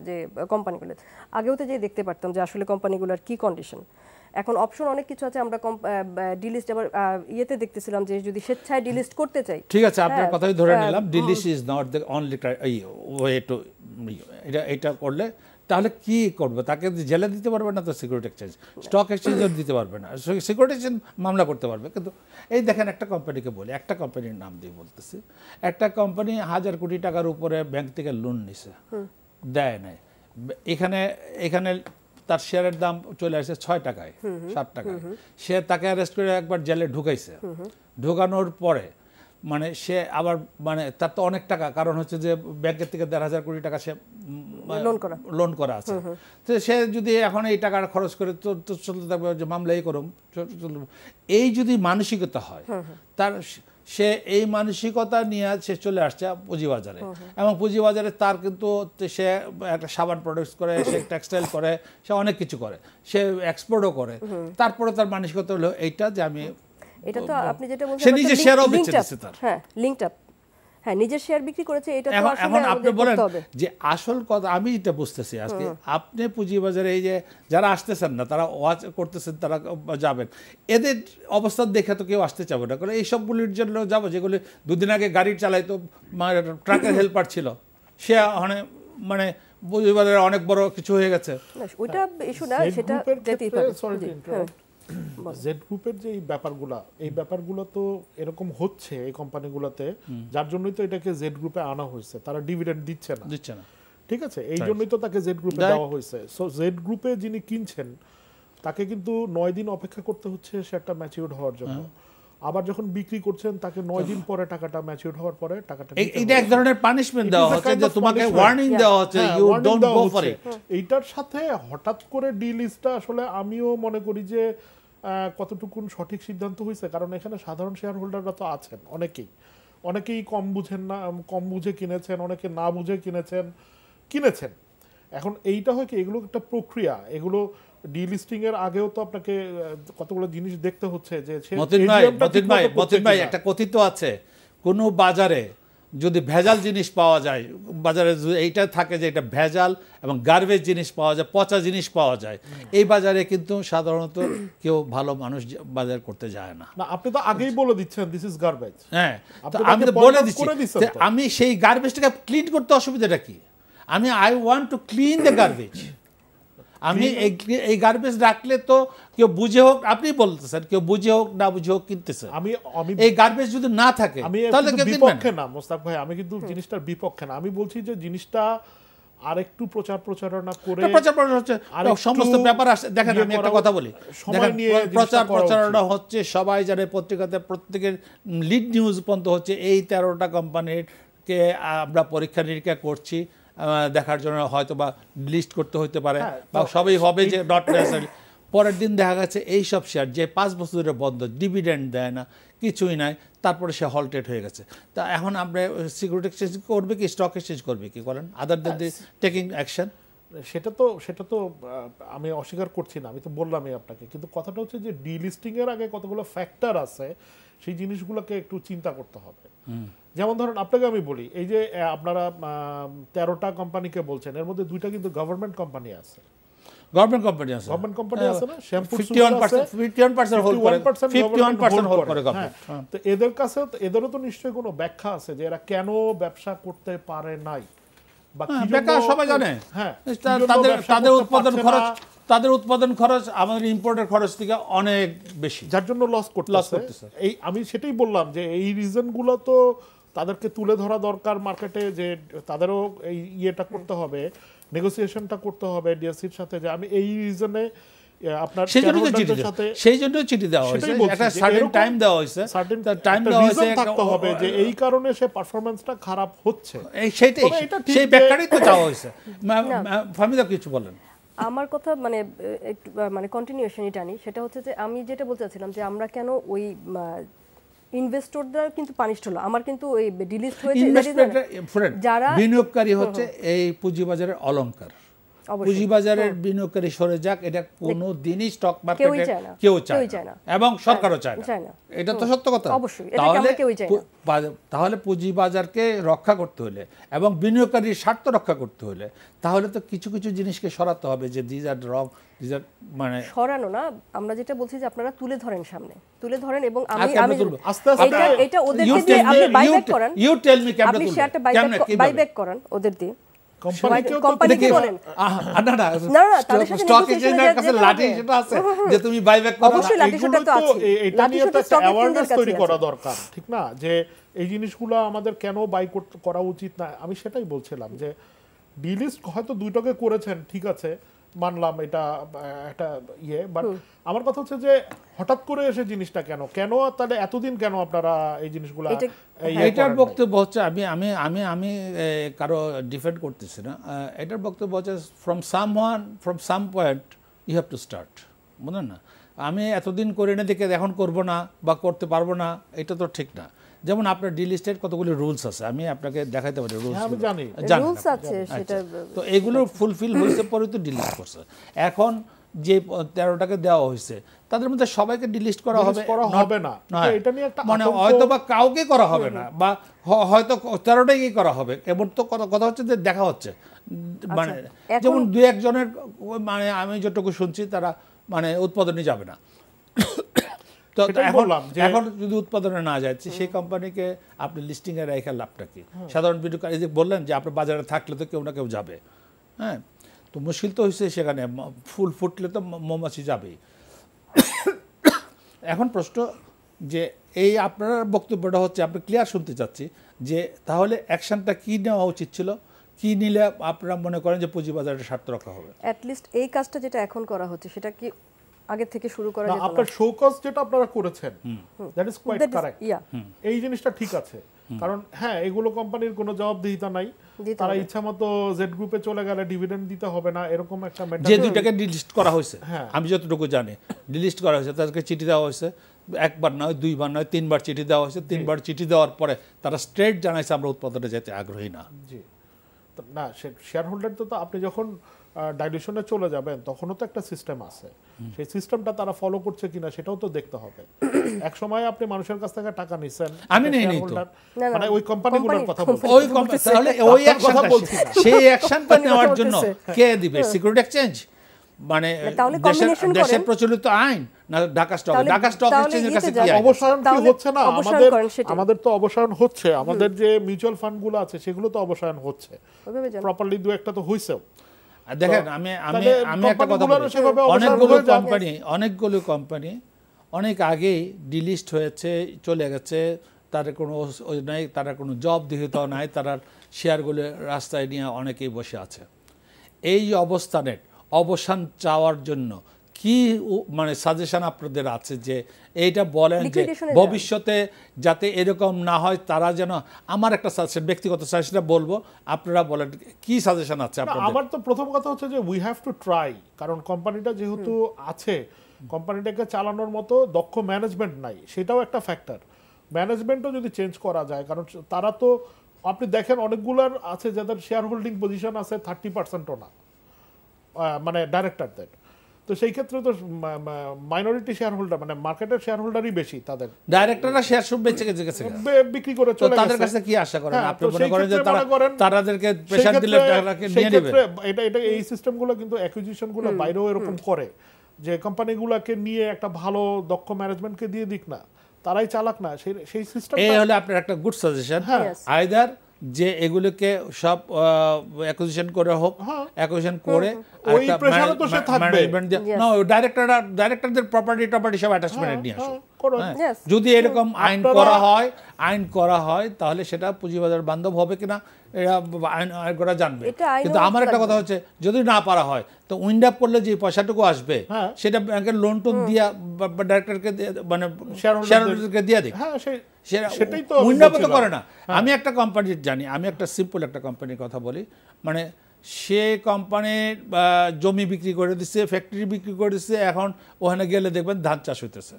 যে কোম্পানিগুলো, আগেও তো যে দেখতে পারতাম যে আসলে কোম্পানিগুলোর কি কন্ডিশন। এখন অপশন অনেক কিছু আছে, আমরা ডিলিস্ট আবার ইয়েতে দেখতেছিলাম যে যদি স্বেচ্ছায় ডিলিস্ট করতে চাই। ঠিক আছে, আপনার কথাই ধরে নিলাম, delist is not the only way to, এটা করলে তাহলে কি করবে? তাকে জেলে দিতে পারবে না তো সিকিউরিটি এক্সচেঞ্জ, স্টক এক্সচেঞ্জও দিতে পারবে না, সিকিউরিটি এক্সচেঞ্জ মামলা করতে পারবে। কিন্তু এই দেখেন, একটা কোম্পানিকে বলি, একটা কোম্পানির নাম দিয়ে বলতেছি, একটা কোম্পানি 1000 কোটি টাকার উপরে ব্যাংক থেকে লোন নিছে, দেয় নাই, এখানে তার শেয়ারের দাম চলে আসছে 6 টাকায় 7 টাকায়, সে তাকে অ্যারেস্ট করে একবার জেলে ঢুকাইছে। ঢুকানোর পরে মানে সে আবার মানে তার তো অনেক টাকা, কারণ হচ্ছে যে ব্যাংকের থেকে 1,500 কোটি টাকা সে লোন করা আছে, তো সে যদি এখন এই টাকা খরচ করে তো চলতে থাকবে যে মামলাই করুম, এই যদি মানসিকতা হয় তার, সে এই মানসিকতা নিয়ে সে চলে আসছে পুঁজিবাজারে, এবং পুঁজিবাজারে তার কিন্তু সে একটা সাবান প্রোডাক্টস করে, সে টেক্সটাইল করে, সে অনেক কিছু করে, সে এক্সপোর্টও করে। তারপরে তার মানসিকতা হলো এইটা যে আমি, এটা তো আপনি যেটা বলছেন সে নিজে শেয়ারও বেচে দিচ্ছে তার, হ্যাঁ লিংকড আপ, হ্যাঁ নিজের শেয়ার বিক্রি করেছে। এটা তো আসলে এখন আপনি বলেন হবে যে আসল কথা, আমি এটা বুঝতেছি আজকে আপনি পুঁজিবাজারে এই যে যারা আসতেছেন না, তারা ওয়াচ করতেছেন, তারা যাবেন, এদের অবস্থা দেখে তো কেউ আসতে চাবে না, কারণ এই সবগুলির জন্য যাবো যেগুলি দুদিন আগে গাড়ি চালাইতো, ট্রাকের হেল্পার ছিল, সে মানে পুঁজিবাজারে অনেক বড় কিছু হয়ে গেছে। ওইটা ইস্যু না, সেটা যেতেই পারে। জেড গ্রুপের যে এই ব্যাপারগুলো তো এরকম হচ্ছে এই কোম্পানিগুলোতে, যার জন্যই তো এটাকে জেড গ্রুপে আনা হয়েছে। তারা ডিভিডেন্ড দিচ্ছে না, ঠিক আছে, এই জন্যই তো তাকে জেড গ্রুপে দেওয়া হয়েছে। সো জেড গ্রুপে যিনি কিনছেন তাকে কিন্তু 9 দিন অপেক্ষা করতে হচ্ছে সে একটা ম্যাচিউরড হওয়ার জন্য। আবার যখন বিক্রি করছেন তাকে 9 দিন পরে টাকাটা ম্যাচিউরড হওয়ার পরে টাকাটা, এটা এক ধরনের পানিশমেন্ট দেওয়া হচ্ছে, যে তোমাকে ওয়ার্নিং দেওয়া হচ্ছে, you don't go for it. এইটার সাথে হঠাৎ করে ডিলিস্টটা আসলে আমিও মনে করি যে কতটুকুন সঠিক সিদ্ধান্ত হয়েছে, কারণ এখানে সাধারণ শেয়ার হোল্ডাররা তো আছেন, অনেকেই কম বুঝে কিনেছেন, অনেকে না বুঝে কিনেছেন। এখন এইটা হয় কি, এগুলো একটা প্রক্রিয়া, এগুলো ডিলিস্টিং এর আগেও তো আপনাকে কতগুলো জিনিস দেখতে হচ্ছে যে মতিন ভাই একটা কথিত আছে, কোন বাজারে যদি ভেজাল জিনিস পাওয়া যায়, বাজারে এইটা থাকে যে এটা ভেজাল এবং গার্বেজ জিনিস পাওয়া যায়, পচা জিনিস পাওয়া যায়, এই বাজারে কিন্তু সাধারণত কেউ ভালো মানুষ বাজার করতে যায় না। আপনি তো আগেই বলে দিচ্ছেন দিস ইজ গার্বেজ। হ্যাঁ, আমি তো বলে দিচ্ছি, আমি সেই গার্বেজটাকে ক্লিন করতে অসুবিধাটা কি? I want to clean the garbage. আমি এই গার্বেজ রাখলে তো কেউ বুঝে হোক, আপনি বলতেছেন কেউ বুঝে হোক না বুঝে হোক কিনতেছে, আমি এই গার্বেজ যদি না থাকে তাহলে কেউ বিপক্ষে না মোস্তাক ভাই, আমি কিন্তু জিনিসটার বিপক্ষে না। আমি বলছি যে জিনিসটা আরেকটু প্রচারণা করে, হচ্ছে সমস্ত ব্যাপার আসে। দেখেন আমি একটা কথা বলি, প্রচারণা হচ্ছে, সবাই জানে, পত্রিকাতে প্রত্যেকের লিড নিউজ পর্যন্ত হচ্ছে এই 13টা কোম্পানির কে আমরা পরীক্ষা নিরীক্ষা করছি দেখার জন্য, হয়তো বা লিস্ট করতে হইতে পারে বা সবই হবে যে নট নেসেসারি। পরের দিন দেখা গেছে এই সব শেয়ার যে 5 বছর ধরে বন্ধ, ডিভিডেন্ড দেয় না, কিছুই নাই, তারপরে সে হলটেড হয়ে গেছে। তা এখন আমরা সিকিউরিটি এক্সচেঞ্জ করবে কি, স্টক এক্সচেঞ্জ করবে কি, করেন আদার দেন দি টেকিং অ্যাকশন? সেটা তো আমি অস্বীকার করছি না, আমি তো বললামই আপনাকে, কিন্তু কথাটা হচ্ছে যে ডিলিস্টিং এর আগে কতগুলো ফ্যাক্টর আছে, সেই জিনিসগুলোকে একটু চিন্তা করতে হবে। যেমন ধরুন আপনাকে আমি বলি, এই যে আপনারা 13টা কোম্পানিকে বলছেন, এর মধ্যে 2টা কিন্তু গভর্নমেন্ট কোম্পানি আছে। গভর্নমেন্ট কোম্পানি আছে না, শ্যাম্পুর 51% হোল্ড করে, 51% হোল্ড করে গভর্নমেন্ট। তো এদের কাছে এদেরও তো নিশ্চয়ই কোনো ব্যাখ্যা আছে যে এরা কেন ব্যবসা করতে পারে নাই, বা কি ব্যাখ্যা সবাই জানে। হ্যাঁ, তাদের উৎপাদন খরচ আমাদের ইম্পোর্টের খরচ থেকে অনেক বেশি, যার জন্য লস করতেছে। এই আমি সেটাই বললাম যে এই রিজনগুলো তো তাদেরকে তুলে ধরা দরকার মার্কেটে, যে তাদেরও এই ইয়েটা করতে হবে, নেগোসিয়েশনটা করতে হবে ডিএসসির সাথে, যে আমি এই রিজনে আপনার সেই জন্য তো চিঠি shareholder-দের সাথে সেই জন্য চিঠি দেওয়া হয়েছে, সেটাই বলছি একটা যে সার্টেন এরকম টাইম দেওয়া হয়েছে, certain টাইম একটা দেওয়া reason হয়েছে থাকতে হবে যে এই কারণে সে পারফরম্যান্সটা খারাপ হচ্ছে। সেইটাই, তবে এটা ঠিক সেই যে- ব্যাখ্যাটাই তো চাওয়া হয়েছে। ফাহমিদা কিছু বলেন। আমার কথা মানে একটু মানে কন্টিনিউশনই টানি, সেটা হচ্ছে যে আমি যেটা বলতে চাচ্ছিলাম যে আমরা কেন ওই ইনভেস্টররা কিন্তু পানিশড হলো, আমার কিন্তু ওই ডিলিস্ট হয়েছে যারা বিনিয়োগকারী হচ্ছে এই পুঁজিবাজারের অলংকার। পুঁজিবাজারের বিনিয়োগকারী সরে যাক, এটা কোনো দিনই স্টক মার্কেটে কেউ চায় না এবং সরকারও চায় না, এটা তো সত্য কথা। তাহলে পুঁজিবাজারকে রক্ষা করতে হলে এবং বিনিয়োগকারীর স্বার্থ রক্ষা করতে হলে তাহলে তো কিছু কিছু জিনিসকে সরাতে হবে, যে these are wrong, these are মানে সরানো না, আমরা যেটা বলছি যে আপনারা তুলে ধরেন, সামনে তুলে ধরেন এবং আমি আস্তে আস্তে এটা ওদেরকে দিয়ে আপনি বাইব্যাক করান, ইউ টেল মি কেমনে আপনি তুলবেন, শেয়ারটা বাইব্যাক করান ওদের দিয়ে। কোম্পানিকে বলেন স্টক এক্সচেঞ্জের কাছে লাঠি সেটা আছে যে তুমি বাইব্যাক করো, অবশ্যই লাঠি সেটা তো আছে, এটা নিয়ে তো একটা অ্যাওয়ারনেস তৈরি করা দরকার, ঠিক না? যে এই জিনিসগুলো আমাদের কেন বাই করা উচিত না। আমি সেটাই বলছিলাম যে ডিলিস্ট হয়তো দুইটাকে করেছেন, ঠিক আছে, মানলাম এটা একটা বাট আমার কথা হচ্ছে যে হঠাৎ করে এসে জিনিসটা কেন তাহলে এতদিন কেন আপনারা এই জিনিসগুলো? এটার বক্তব্য হচ্ছে আমি আমি আমি আমি কারো ডিফেন্ড করতেছি না, এটার বক্তব্য হচ্ছে from some point you have to start, বুঝলেন না? আমি এতদিন করে না দেখে এখন করব না বা করতে পারবো না, এটা তো ঠিক না। যেমন আপনার ডিলিস্টের কতগুলো রুলস আছে, আমি আপনাকে দেখাইতে পারি রুলস, আমি জানি রুলস আছে সেটা, তো এগুলো ফুলফিল হয়েছে পরে তো ডিলিস্ট করছে। এখন যে 13টাকে দেওয়া হয়েছে তাদের মধ্যে সবাইকে ডিলিস্ট করা হবে না, এটা নিয়ে একটা মানে হয়তো বা কাউকে করা হবে না, বা হয়তো 13টাই করা হবে। এমন তো কথা হচ্ছে যে দেখা হচ্ছে, মানে যেমন 2-1 জনের, মানে আমি যতটুকু শুনছি তারা মানে উৎপাদনে যাবে না। তো এখন যদি উৎপাদনে না যায় সেই কোম্পানিকে আপনি লিস্টিং এ রেখে লাভটা কি? সাধারণ বিনিয়োগকারী যে বললেন যে আপনার বাজারে থাকলে তো কেউ না কেউ যাবে, হ্যাঁ, তো মুশকিল তো হয়েছে সেখানে, ফুল ফুটলে তো মৌমাছি যাবেই। এখন প্রশ্ন যে এই আপনার বক্তব্যটা হচ্ছে, আপনি ক্লিয়ার শুনতে চাচ্ছি যে তাহলে অ্যাকশনটা কি নেওয়া উচিত ছিল, কি নিলে আপনারা মনে করেন যে পুঁজিবাজারের স্বার্থ রক্ষা হবে? অ্যাটলিস্ট এই কাজটা যেটা এখন করা হচ্ছে সেটা কি আগে থেকে শুরু করা যেত না? আপনার শোকজ যেটা আপনারা করেছেন দ্যাট ইজ কোয়াইট কারেক্ট, এই জিনিসটা ঠিক আছে। কারণ হ্যাঁ, এগুলো কোম্পানির কোনো জবাবদিহিতা নাই, তারা ইচ্ছা মতো জেড গ্রুপে চলে গেলে ডিভিডেন্ড দিতে হবে না, এরকম একটা মেন্টালিটি। যে দুইটাকে ডিলিস্ট করা হয়েছে, আমি যতটুকু জানি ডিলিস্ট করা হয়েছে, তাদেরকে চিঠি দেওয়া হয়েছে, একবার নয়, 2বার নয়, 3বার চিঠি দেওয়া হয়েছে। 3বার চিঠি দেওয়ার পরে তারা স্ট্রেট জানাইছে আমরা উৎপাদনে যেতে আগ্রহী না। জি না, শেয়ার হোল্ডার তো আপনি যখন ডাইলিউশনে চলে যাবেন তখনও তো একটা সিস্টেম আছে, সেই সিস্টেমটা তারা ফলো করছে কিনা সেটাও তো দেখতে হবে। এক সময় আপনি মানুষের কাছ থেকে টাকা নিছেন, আমি নেই তো, মানে ওই কোম্পানিগুলোর কথা বলছি, ওই কোম্পানি, তাহলে ওই অ্যাকশনটা বলছি, সেই অ্যাকশনটা নেওয়ার জন্য কে দিবে? সিকিউরিটি এক্সচেঞ্জ, মানে দেশের প্রচলিত আইন না ঢাকা স্টক এক্সচেঞ্জের কাছে কি অবসায়ন কি হচ্ছে না? আমাদের তো অবসায়ন হচ্ছে, আমাদের যে মিউচুয়াল ফান্ডগুলো আছে সেগুলো তো অবসায়ন হচ্ছে প্রপারলি, দু একটা তো হইছেও। দেখেন আমি একটা কথা বলি, অনেকগুলো কোম্পানি অনেক আগেই ডিলিস্ট হয়েছে, চলে গেছে, তার কোনো নাই, তারা কোনো জবাবদিহিতা নাই, তারা শেয়ারগুলো রাস্তায় নিয়ে অনেকেই বসে আছে। এই অবস্থানের অবসান চাওয়ার জন্য কি মানে সাজেশন আপনাদের আছে যে এইটা বলেন যে ভবিষ্যতে যাতে এরকম না হয়, তারা যেন, আমার একটা সাজেশন, ব্যক্তিগত সাজেশনটা বলবো, আপনারা বলেন কি সাজেশন আছে আপনাদের? আমার তো প্রথম কথা হচ্ছে যে উই হ্যাভ টু ট্রাই, কারণ কোম্পানিটা যেহেতু আছে, কোম্পানিটাকে চালানোর মতো দক্ষ ম্যানেজমেন্ট নাই, সেটাও একটা ফ্যাক্টর। ম্যানেজমেন্টও যদি চেঞ্জ করা যায়, কারণ তারা তো, আপনি দেখেন অনেকগুলোর আছে যাদের শেয়ার হোল্ডিং পজিশন আছে 30%ও না, মানে ডাইরেক্টরদের। তো সেই ক্ষেত্রে তো মাইনরিটি শেয়ার হোল্ডার, মানে মার্কেটের শেয়ার হোল্ডারই বেশি, তাদের ডাইরেক্টররা শেয়ার সব বেঁচে গেছে, বিক্রি করে চলে গেছে। তাদের কাছে কি আশা করেন আপনি? মনে করেন যে তাদেরকে প্রেসার দিলে টাকাকে নিয়ে নেবে? এটা এই সিস্টেমগুলো কিন্তু অ্যাকুইজিশনগুলো বাইরেও এরকম করে, যে কোম্পানিগুলোকে নিয়ে একটা ভালো দক্ষ ম্যানেজমেন্টকে দিয়ে দিক না, তারাই চালাক না, সেই সিস্টেম। এই হলো আপনার একটা গুড সাজেশন, আইদার যে এগুলোকে সব অ্যাকুইজিশন করে হোক, অ্যাকুইজিশন করে ওই প্রেসারও তো সে থাকবে না, ডাইরেক্টরদের প্রপার্টি সব অ্যাটাচমেন্ট নিয়ে আসো, করো। Yes. যদি এরকম আইন করা হয় তাহলে সেটা পুঁজিবাজার বান্ধব হবে কিনা এটা আইন করা জানবে। এটা আইনও কিন্তু আমার একটা কথা হচ্ছে যদি না পারা হয় তো উইন্ড আপ করলে যে পয়সাটুকু আসবে হ্যাঁ। সেটা ব্যাংকের লোন টোন দিয়া বা ডাইরেক্টরকে মানে শেয়ারহোল্ডারকে দিয়ে দিক। হ্যাঁ সেটাই তো করে না। আমি একটা কোম্পানির জানি, আমি একটা সিম্পল একটা কোম্পানির কথা বলি, মানে সে কোম্পানির জমি বিক্রি করে দিচ্ছে, ফ্যাক্টরি বিক্রি করে দিচ্ছে, এখন ওখানে গেলে দেখবেন ধান চাষ হইতেছে।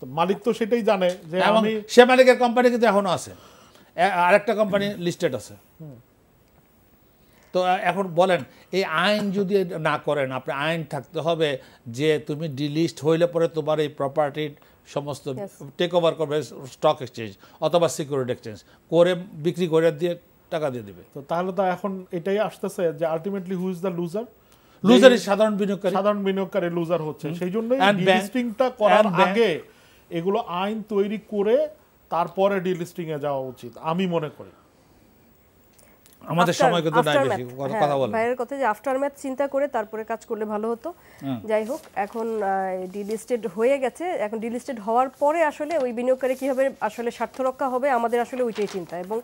মালিক তো সেটাই জানে যে আমি সে মালিকের কোম্পানি কিন্তু এখনো আছে, আরেকটা কোম্পানি লিস্টেড আছে। তো এখন বলেন এই আইন যদি না করেন, আপনি আইন থাকতে হবে যে তুমি ডিলিস্ট হইলে পরে তোমার এই প্রপার্টির সমস্ত টেক ওভার করবে স্টক এক্সচেঞ্জ অথবা সিকিউরিটি এক্সচেঞ্জ করে বিক্রি করে দিয়ে টাকা দিয়ে দিবে। তো তাহলে তো এখন এটাই আসতেছে যে ultimately who is the loser? Loser সাধারণ বিনিয়োগকারী লুজার হচ্ছে। সেই জন্যই ডিলিস্টিংটা করার আগে এগুলো আইন তৈরি করে তারপরে ডিলিস্টিং এ যাওয়া উচিত আমি মনে করি। আমাদের সময় কিন্তু নাই বেশি কথা বলেন। ভাইয়ের কথা যে আফটারম্যাথ চিন্তা করে তারপরে কাজ করলে ভালো হতো। যাই হোক, এখন ডিলিস্টেড হয়ে গেছে, এখন ডিলিস্টেড হওয়ার পরে আসলে ওই বিনিয়োগকারী কিভাবে আসলে স্বার্থ রক্ষা হবে আমাদের আসলে ওইটাই চিন্তা। এবং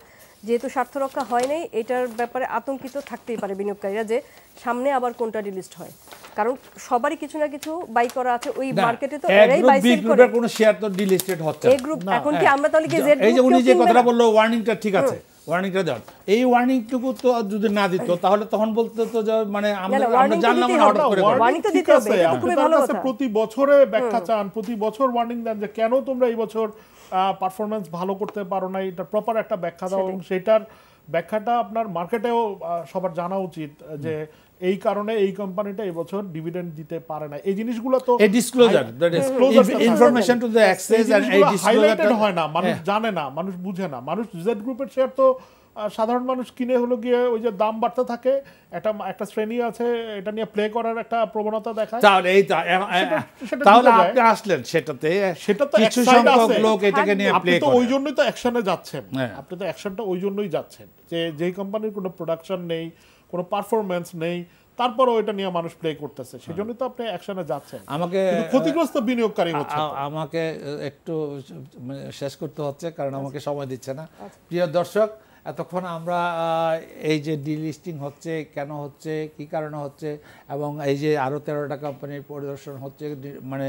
যেহেতু স্বার্থ রক্ষা হয় নাই, এটার ব্যাপারে আতঙ্কিত থাকতেই পারে বিনিয়োগকারীরা যে সামনে আবার কোনটা ডিলিস্ট হয়, কারণ সবারই কিছু না কিছু বাই করা আছে ওই মার্কেটে। তো এরাই বাই সেল করে, কোনো শেয়ার তো ডিলিস্টেড হচ্ছে এই গ্রুপ। এখন কি আমরা তাহলে কি জেড এই যে উনি যে কথাটা বললো ওয়ার্নিংটা ঠিক আছে, ওয়ার্নিংটা দেন, এই ওয়ার্নিংটুকু তো যদি না দিত তাহলে তখন বলতে তো মানে আমরা জানলাম না হঠাৎ করে। ওয়ার্নিং তো দিতে হবে, এটা খুবই ভালো কথা। প্রতি বছরে ব্যাখ্যা চান, প্রতি বছর ওয়ার্নিং দেন যে কেন তোমরা এই বছর পারফরম্যান্স ভালো করতে পারো না, এটা প্রপার একটা ব্যাখ্যা দাও। এবং সেটার ব্যাখ্যাটা আপনার মার্কেটেও সবার জানা উচিত যে এই কারণে এই কোম্পানিটা এই বছর ডিভিডেন্ড দিতে পারে না। এই জিনিসগুলো তো এই disclosure, that is information to the exchange, and এই হাইলাইটেড হয় না, মানুষ জানে না, মানুষ বুঝে না। মানুষ জেড গ্রুপের শেয়ার তো সাধারণ মানুষ কিনে হলো গিয়ে ওই যে দাম বাড়তে থাকে, একটা শ্রেণী আছে এটা নিয়ে প্লে করার একটা প্রবণতা দেখায়। তাহলে আপনি আসলেন সেটাতে, সেটা তো কিছু সংখ্যক লোক এটাকে নিয়ে প্লে করে, আপনি তো ওই জন্যই তো অ্যাকশনে যাচ্ছেন। আপনি তো অ্যাকশনটা ওই জন্যই যাচ্ছেন যে যেই কোম্পানির কোনো প্রোডাকশন নেই, কোনো পারফরম্যান্স নেই, তারপরও এটা নিয়ে মানুষ প্লে করতেছে, সেজন্যই তো আপনি অ্যাকশনে যাচ্ছেন। আমাকে ক্ষতিগ্রস্ত বিনিয়োগকারী হচ্ছে। আমাকে একটু শেষ করতে হচ্ছে কারণ আমাকে সময় দিচ্ছে না। প্রিয় দর্শক, এতক্ষণ আমরা এই যে ডিলিস্টিং হচ্ছে, কেন হচ্ছে, কি কারণে হচ্ছে, এবং এই যে আরও 13টা কোম্পানির পরিদর্শন হচ্ছে, মানে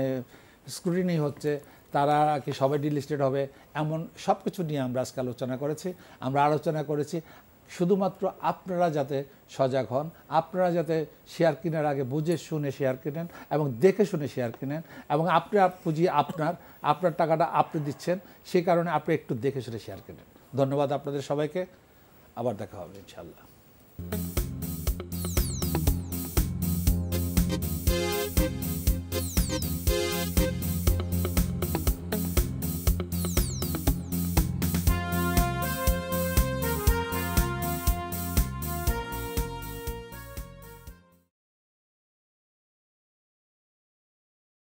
স্ক্রুটিনি হচ্ছে, তারা কি সবাই ডিলিস্টেড হবে, এমন সব কিছু নিয়ে আমরা আজকে আলোচনা করেছি। আমরা আলোচনা করেছি শুধুমাত্র আপনারা যাতে সজাগ হন, আপনারা যাতে শেয়ার কেনার আগে বুঝে শুনে শেয়ার কেনেন এবং দেখে শুনে শেয়ার কেনেন, এবং আপনার পুঁজি আপনার টাকাটা আপনি দিচ্ছেন, সেই কারণে আপনি একটু দেখে শুনে শেয়ার কেনেন। ধন্যবাদ আপনাদের সবাইকে, আবার দেখা হবে ইনশাআল্লাহ।